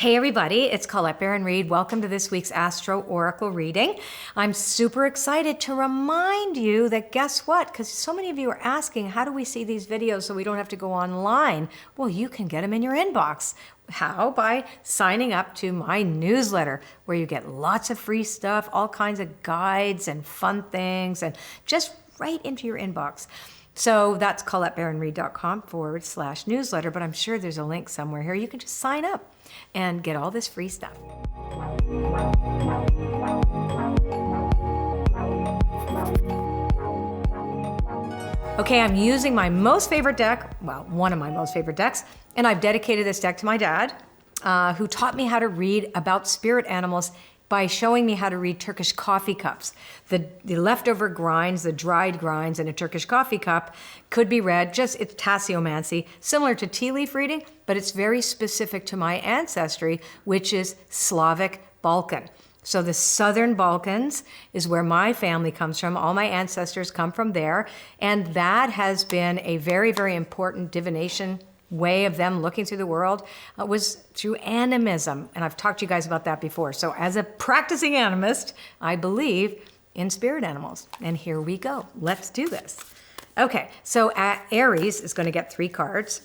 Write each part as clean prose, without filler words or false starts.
Hey everybody, it's Colette Baron-Reid. Welcome to this week's Astro Oracle reading. I'm super excited to remind you that guess what? Because so many of you are asking, how do we see these videos so we don't have to go online? Well, you can get them in your inbox. How? By signing up to my newsletter, where you get lots of free stuff, all kinds of guides and fun things, and just right into your inbox. So that's ColetteBaronReid.com/newsletter, but I'm sure there's a link somewhere here. You can just sign up and get all this free stuff. Okay, I'm using my most favorite deck, well, one of my most favorite decks, and I've dedicated this deck to my dad, who taught me how to read about spirit animals by showing me how to read Turkish coffee cups. The leftover grinds, the dried grinds in a Turkish coffee cup could be read, it's tasseomancy, similar to tea leaf reading, but it's very specific to my ancestry, which is Slavic Balkan. So the Southern Balkans is where my family comes from. All my ancestors come from there. And that has been a very, very important divination way of them looking through the world, was through animism. And I've talked to you guys about that before. So as a practicing animist, I believe in spirit animals. And here we go. Let's do this. Okay, so Aries is going to get 3 cards.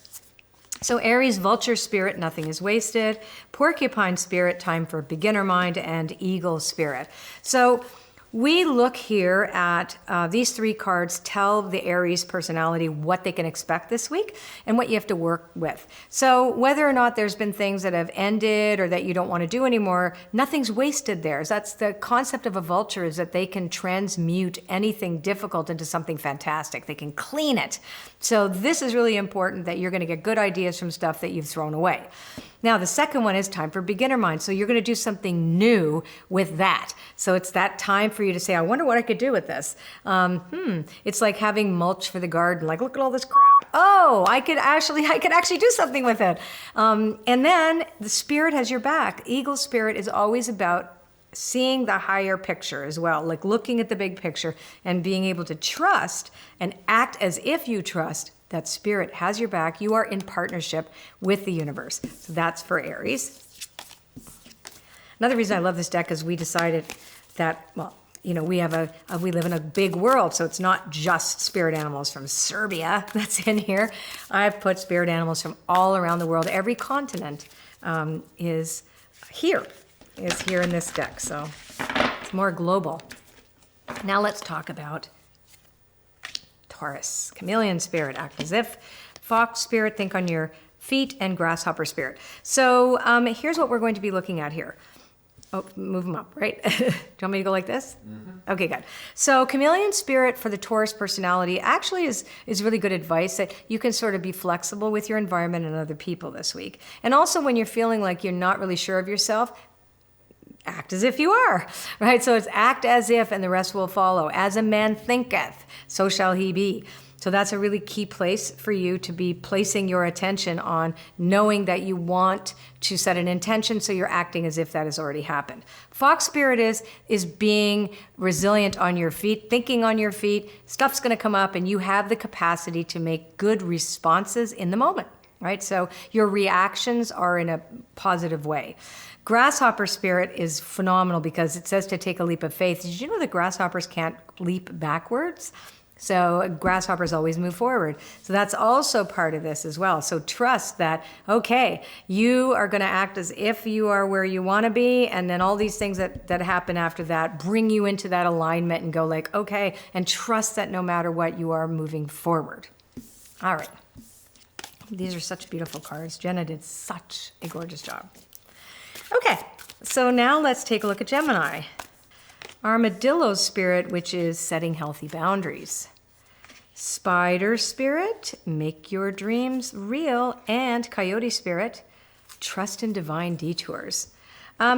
So Aries, vulture spirit, nothing is wasted. Porcupine spirit, time for beginner mind. And eagle spirit. So we look here at these 3 cards tell the Aries personality what they can expect this week and what you have to work with. So whether or not there's been things that have ended or that you don't want to do anymore, nothing's wasted there. That's the concept of a vulture, is that they can transmute anything difficult into something fantastic. They can clean it. So this is really important, that you're going to get good ideas from stuff that you've thrown away. Now, the second one is time for beginner mind. So you're going to do something new with that. So it's that time for you to say, I wonder what I could do with this. It's like having mulch for the garden. Like, look at all this crap. Oh, I could actually do something with it. And then the spirit has your back. Eagle spirit is always about seeing the higher picture as well, like looking at the big picture and being able to trust and act as if you trust that spirit has your back. You are in partnership with the universe. So that's for Aries. Another reason I love this deck is we decided that, well, you know, we live in a big world, so it's not just spirit animals from Serbia that's in here. I've put spirit animals from all around the world. Every continent is here in this deck, so it's more global. Now let's talk about Taurus. Chameleon spirit, act as if. Fox spirit, think on your feet. And grasshopper spirit. So here's what we're going to be looking at here. Oh, move them up, right? Do you want me to go like this? Mm-hmm. Okay, good. So chameleon spirit for the Taurus personality actually is really good advice, that you can sort of be flexible with your environment and other people this week. And also when you're feeling like you're not really sure of yourself, act as if you are, right? So it's act as if and the rest will follow. As a man thinketh, so shall he be. So that's a really key place for you to be placing your attention on, knowing that you want to set an intention, so you're acting as if that has already happened. Fox spirit is being resilient on your feet, thinking on your feet. Stuff's going to come up and you have the capacity to make good responses in the moment, right? So your reactions are in a positive way. Grasshopper spirit is phenomenal because it says to take a leap of faith. Did you know that grasshoppers can't leap backwards? So grasshoppers always move forward. So that's also part of this as well. So trust that, okay, you are going to act as if you are where you want to be, and then all these things that happen after that bring you into that alignment and go like, okay, and trust that no matter what, you are moving forward. All right. These are such beautiful cards. Jenna did such a gorgeous job. Okay, so now let's take a look at Gemini. Armadillo spirit, which is setting healthy boundaries. Spider spirit, make your dreams real. And coyote spirit, trust in divine detours.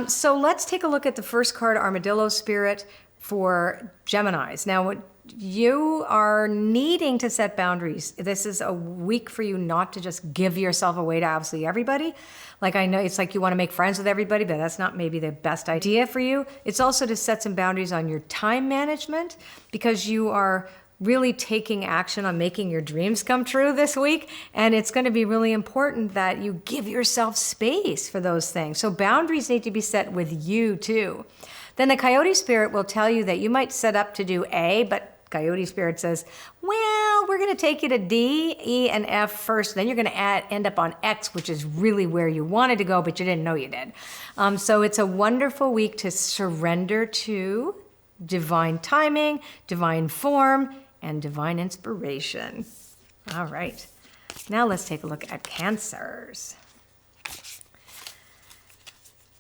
So let's take a look at the first card, Armadillo spirit, for Geminis. Now, you are needing to set boundaries. This is a week for you not to just give yourself away to absolutely everybody. Like, I know it's like you want to make friends with everybody, but that's not maybe the best idea for you. It's also to set some boundaries on your time management, because you are really taking action on making your dreams come true this week. And it's going to be really important that you give yourself space for those things. So boundaries need to be set with you too. Then the Coyote Spirit will tell you that you might set up to do A, but Coyote Spirit says, well, we're going to take you to D, E, and F first. Then you're going to end up on X, which is really where you wanted to go, but you didn't know you did. So it's a wonderful week to surrender to divine timing, divine form, and divine inspiration. All right. Now let's take a look at Cancers.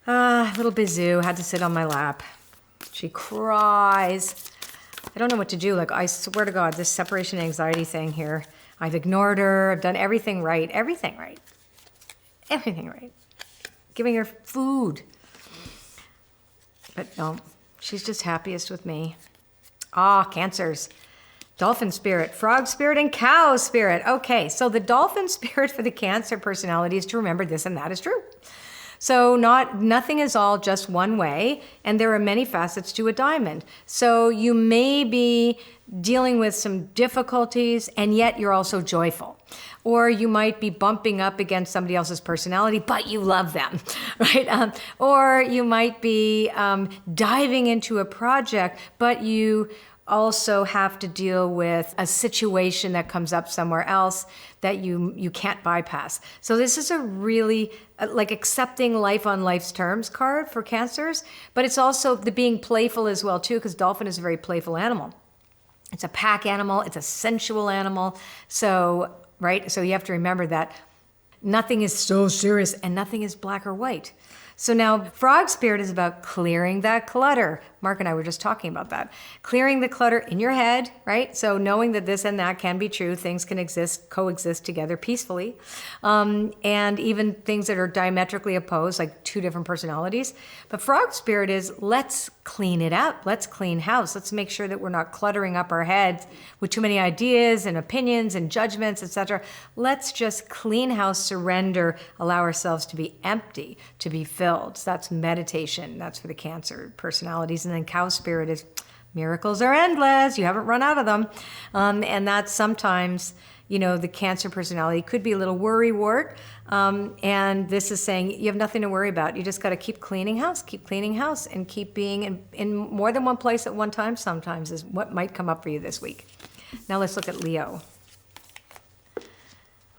Little Bizou had to sit on my lap. She cries. I don't know what to do. Like, I swear to God, this separation anxiety thing here, I've ignored her. I've done everything right. Everything right. Everything right. Giving her food. But no, she's just happiest with me. Cancers. Dolphin spirit, frog spirit, and cow spirit. Okay, so the dolphin spirit for the Cancer personality is to remember this and that is true. So nothing is all just one way, and there are many facets to a diamond. So you may be dealing with some difficulties, and yet you're also joyful. Or you might be bumping up against somebody else's personality, but you love them, right? Or you might be diving into a project, but you also have to deal with a situation that comes up somewhere else that you can't bypass. So this is a really like accepting life on life's terms card for Cancers, but it's also the being playful as well too, because dolphin is a very playful animal. It's a pack animal, it's a sensual animal. So, right? So you have to remember that nothing is so serious and nothing is black or white. So now frog spirit is about clearing that clutter. Mark and I were just talking about that. Clearing the clutter in your head, right? So knowing that this and that can be true, things can coexist together peacefully. And even things that are diametrically opposed, like two different personalities. But frog spirit is, let's clean it up. Let's clean house. Let's make sure that we're not cluttering up our heads with too many ideas and opinions and judgments, etc. Let's just clean house, surrender, allow ourselves to be empty, to be filled. So that's meditation. That's for the Cancer personalities. And then cow spirit is miracles are endless. You haven't run out of them. And that's sometimes, the Cancer personality could be a little worrywart. And this is saying you have nothing to worry about. You just got to keep cleaning house, and keep being in more than one place at one time sometimes is what might come up for you this week. Now let's look at Leo.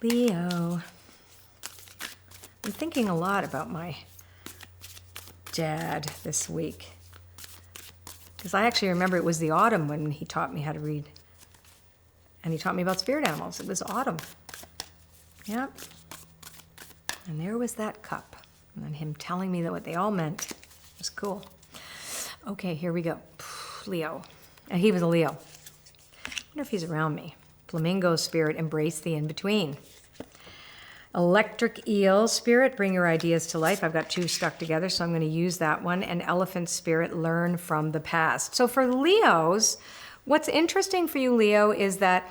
Leo. I'm thinking a lot about my dad this week. Because I actually remember it was the autumn when he taught me how to read. And he taught me about spirit animals. It was autumn. Yep. And there was that cup. And then him telling me that what they all meant. It was cool. Okay, here we go. Leo. And he was a Leo. I wonder if he's around me. Flamingo spirit, embrace the in-between. Electric eel spirit, bring your ideas to life. I've got two stuck together, so I'm going to use that one. And elephant spirit, learn from the past. So for Leos, what's interesting for you, Leo, is that,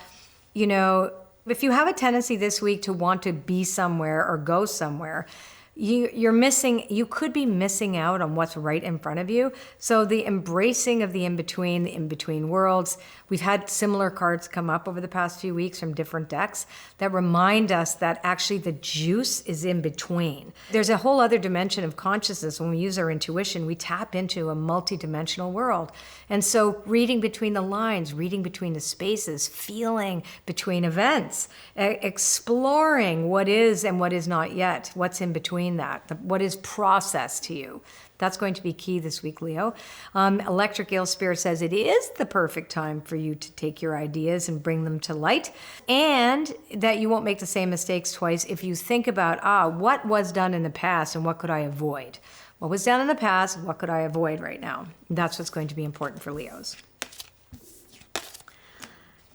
if you have a tendency this week to want to be somewhere or go somewhere, you could be missing out on what's right in front of you. So the embracing of the in-between worlds, we've had similar cards come up over the past few weeks from different decks that remind us that actually the juice is in between. There's a whole other dimension of consciousness. When we use our intuition, we tap into a multidimensional world. And so reading between the lines, reading between the spaces, feeling between events, exploring what is and what is not yet, what's in between that, what is processed to you. That's going to be key this week, Leo. Electric Eel Spirit says it is the perfect time for you to take your ideas and bring them to light, and that you won't make the same mistakes twice if you think about, what was done in the past and what could I avoid? What was done in the past, what could I avoid right now? That's what's going to be important for Leos.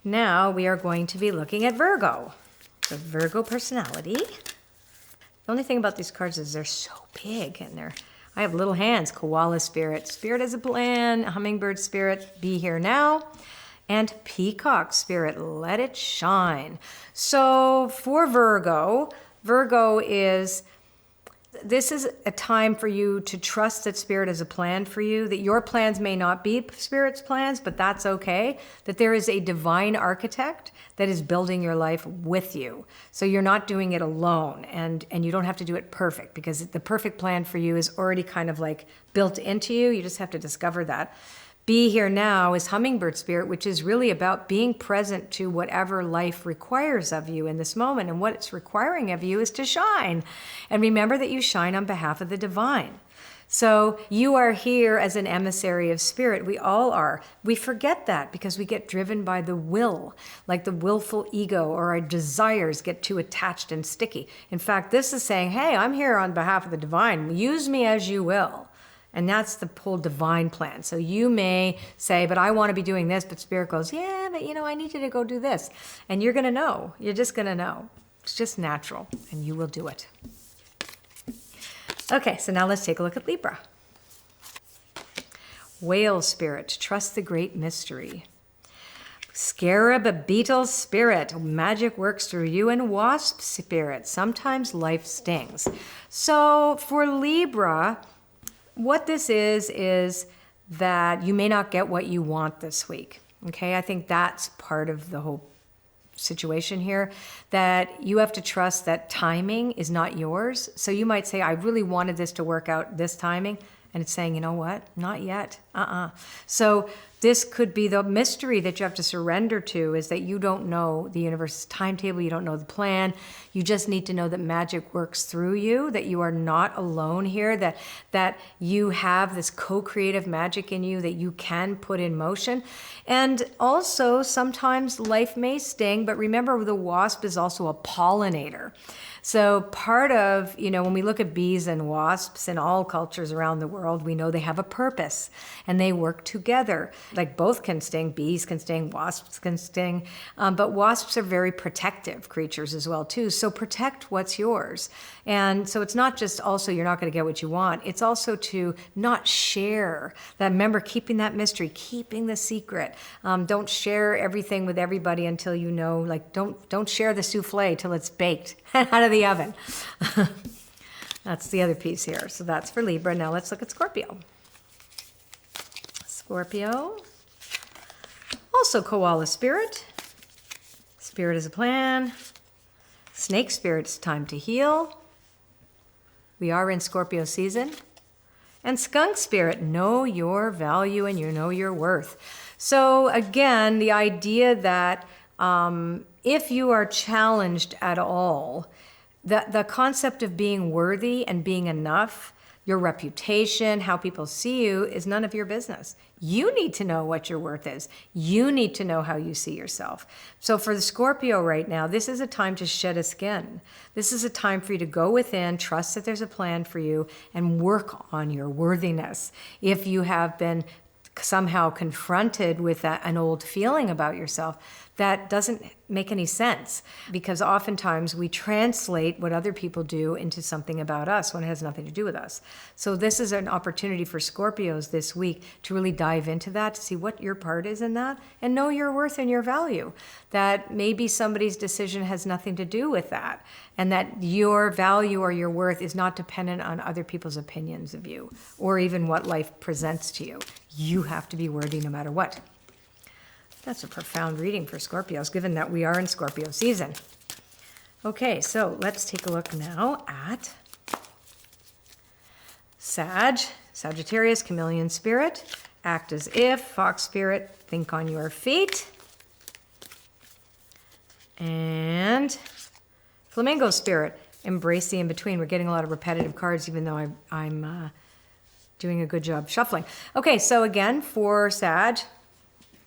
Now we are going to be looking at Virgo. The Virgo personality. The only thing about these cards is they're so big, and I have little hands. Koala spirit. Spirit as a plan. Hummingbird spirit. Be here now. And peacock spirit. Let it shine. So for Virgo is This is a time for you to trust that Spirit has a plan for you, that your plans may not be Spirit's plans, but that's okay, that there is a divine architect that is building your life with you. So you're not doing it alone, and you don't have to do it perfect, because the perfect plan for you is already kind of like built into you. You just have to discover that. Be Here Now is Hummingbird Spirit, which is really about being present to whatever life requires of you in this moment. And what it's requiring of you is to shine. And remember that you shine on behalf of the divine. So you are here as an emissary of Spirit. We all are. We forget that because we get driven by the will, like the willful ego, or our desires get too attached and sticky. In fact, this is saying, hey, I'm here on behalf of the divine. Use me as you will. And that's the whole divine plan. So you may say, but I want to be doing this, but Spirit goes, yeah, but I need you to go do this. And you're going to know. You're just going to know. It's just natural, and you will do it. Okay, so now let's take a look at Libra. Whale Spirit, trust the great mystery. Scarab Beetle Spirit, magic works through you. And Wasp Spirit, sometimes life stings. So for Libra, what this is that you may not get what you want this week. Okay, I think that's part of the whole situation here, that you have to trust that timing is not yours. So you might say, I really wanted this to work out this timing. And it's saying, you know what? Not yet. So this could be the mystery that you have to surrender to, is that you don't know the universe's timetable. You don't know the plan. You just need to know that magic works through you, that you are not alone here, that you have this co-creative magic in you that you can put in motion. And also, sometimes life may sting, but remember, the wasp is also a pollinator. So part of, when we look at bees and wasps in all cultures around the world, we know they have a purpose and they work together. Like both can sting, bees can sting, wasps can sting, but wasps are very protective creatures as well too. So protect what's yours. And so it's not just also you're not going to get what you want. It's also to not share that. Remember, keeping that mystery, keeping the secret. Don't share everything with everybody until you know, like don't share the souffle till it's baked out of the oven. That's the other piece here. So that's for Libra. Now let's look at Scorpio. Scorpio, also koala spirit. Spirit is a plan. Snake spirit, it's time to heal. We are in Scorpio season. And skunk spirit, know your value and you know your worth. So again, the idea that if you are challenged at all, the concept of being worthy and being enough, your reputation, how people see you, is none of your business. You need to know what your worth is. You need to know how you see yourself. So for the Scorpio right now, this is a time to shed a skin. This is a time for you to go within, trust that there's a plan for you, and work on your worthiness. If you have been somehow confronted with an old feeling about yourself, that doesn't make any sense, because oftentimes we translate what other people do into something about us when it has nothing to do with us. So this is an opportunity for Scorpios this week to really dive into that, to see what your part is in that, and know your worth and your value. That maybe somebody's decision has nothing to do with that, and that your value or your worth is not dependent on other people's opinions of you, or even what life presents to you. You have to be worthy no matter what. That's a profound reading for Scorpios, given that we are in Scorpio season. Okay, so let's take a look now at Sagittarius, chameleon spirit, act as if, fox spirit, think on your feet, and flamingo spirit, embrace the in-between. We're getting a lot of repetitive cards, even though I'm doing a good job shuffling. Okay, so again, for Sag,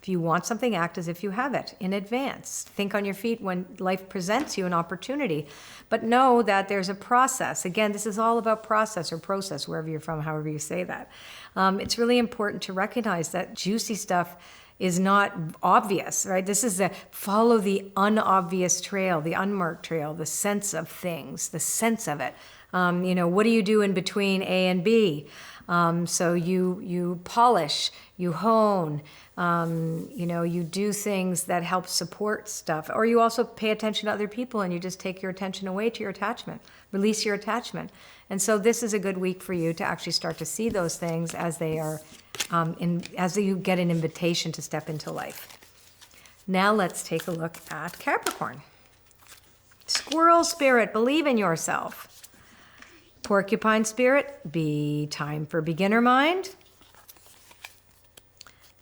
if you want something, act as if you have it in advance. Think on your feet when life presents you an opportunity. But know that there's a process. Again, this is all about process, or process, wherever you're from, however you say that. It's really important to recognize that juicy stuff is not obvious, right? This is follow the unobvious trail, the unmarked trail, the sense of things, the sense of it. What do you do in between A and B? So you polish, you hone, you do things that help support stuff. Or you also pay attention to other people and you just take your attention away to your attachment. Release your attachment And so this is a good week for you to actually start to see those things as they are, as you get an invitation to step into life. Now let's take a look at Capricorn. Squirrel spirit, believe in yourself. Porcupine spirit, be time for beginner mind.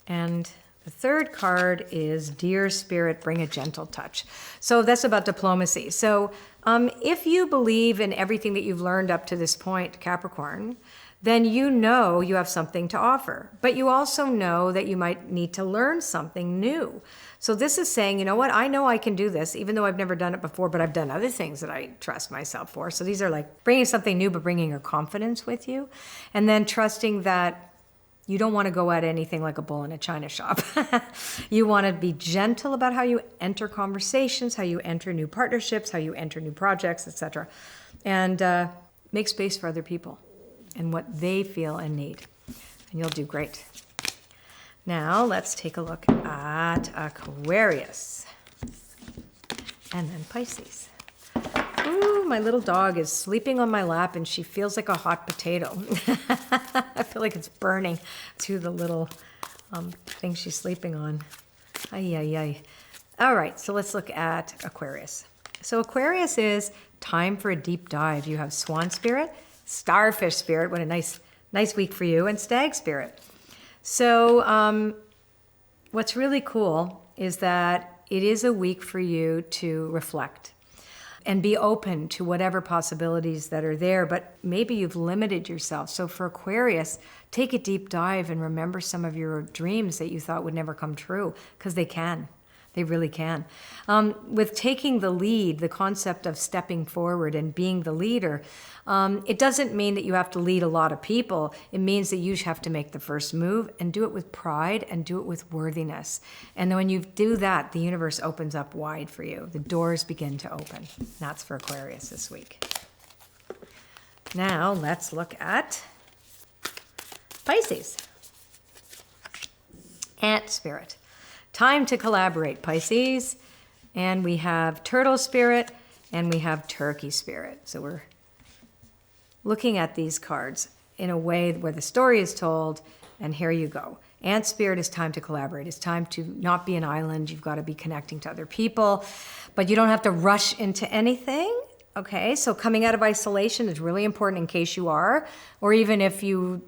And the third card is Deer Spirit, bring a gentle touch. So that's about diplomacy. So if you believe in everything that you've learned up to this point, Capricorn, then you know you have something to offer. But you also know that you might need to learn something new. So this is saying, you know what, I know I can do this, even though I've never done it before, but I've done other things that I trust myself for. So these are like bringing something new, but bringing your confidence with you. And then trusting that you don't want to go at anything like a bull in a china shop. You want to be gentle about how you enter conversations, how you enter new partnerships, how you enter new projects, etc. And make space for other people and what they feel and need. And you'll do great. Now let's take a look at Aquarius. And then Pisces. Ooh, my little dog is sleeping on my lap and she feels like a hot potato. I feel like it's burning to the little thing she's sleeping on. Ay, ay, ay. All right, so let's look at Aquarius. So Aquarius is time for a deep dive. You have Swan Spirit, Starfish Spirit, what a nice week for you, and Stag Spirit. So what's really cool is that it is a week for you to reflect and be open to whatever possibilities that are there, but maybe you've limited yourself. So for Aquarius, take a deep dive and remember some of your dreams that you thought would never come true, because they can. They really can. With taking the lead, the concept of stepping forward and being the leader, it doesn't mean that you have to lead a lot of people. It means that you have to make the first move and do it with pride and do it with worthiness. And then when you do that, the universe opens up wide for you. The doors begin to open. That's for Aquarius this week. Now let's look at Pisces. Ant Spirit. Time to collaborate, Pisces. And we have Turtle Spirit and we have Turkey Spirit. So we're looking at these cards in a way where the story is told, and here you go. Ant Spirit is time to collaborate. It's time to not be an island. You've got to be connecting to other people, but you don't have to rush into anything. Okay, so coming out of isolation is really important in case you are, or even if you're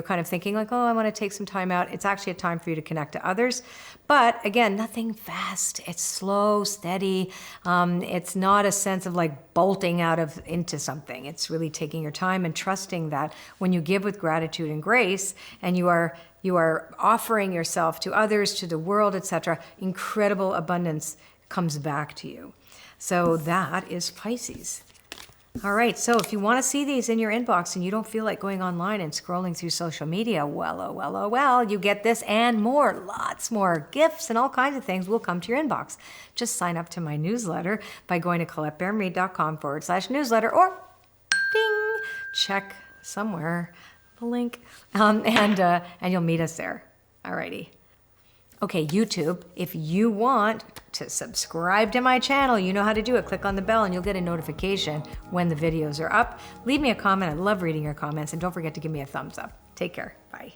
kind of thinking like, oh, I want to take some time out. It's actually a time for you to connect to others. But again, nothing fast. It's slow, steady. It's not a sense of like bolting into something. It's really taking your time and trusting that when you give with gratitude and grace, and you are offering yourself to others, to the world, etc., incredible abundance comes back to you. So that is Pisces. All right, so if you want to see these in your inbox and you don't feel like going online and scrolling through social media, well, you get this and more, lots more gifts and all kinds of things will come to your inbox. Just sign up to my newsletter by going to ColetteBaron-Reid.com/newsletter, or ding, check somewhere the link, and you'll meet us there. All righty. Okay, YouTube, if you want to subscribe to my channel, you know how to do it. Click on the bell and you'll get a notification when the videos are up. Leave me a comment. I love reading your comments. And don't forget to give me a thumbs up. Take care. Bye.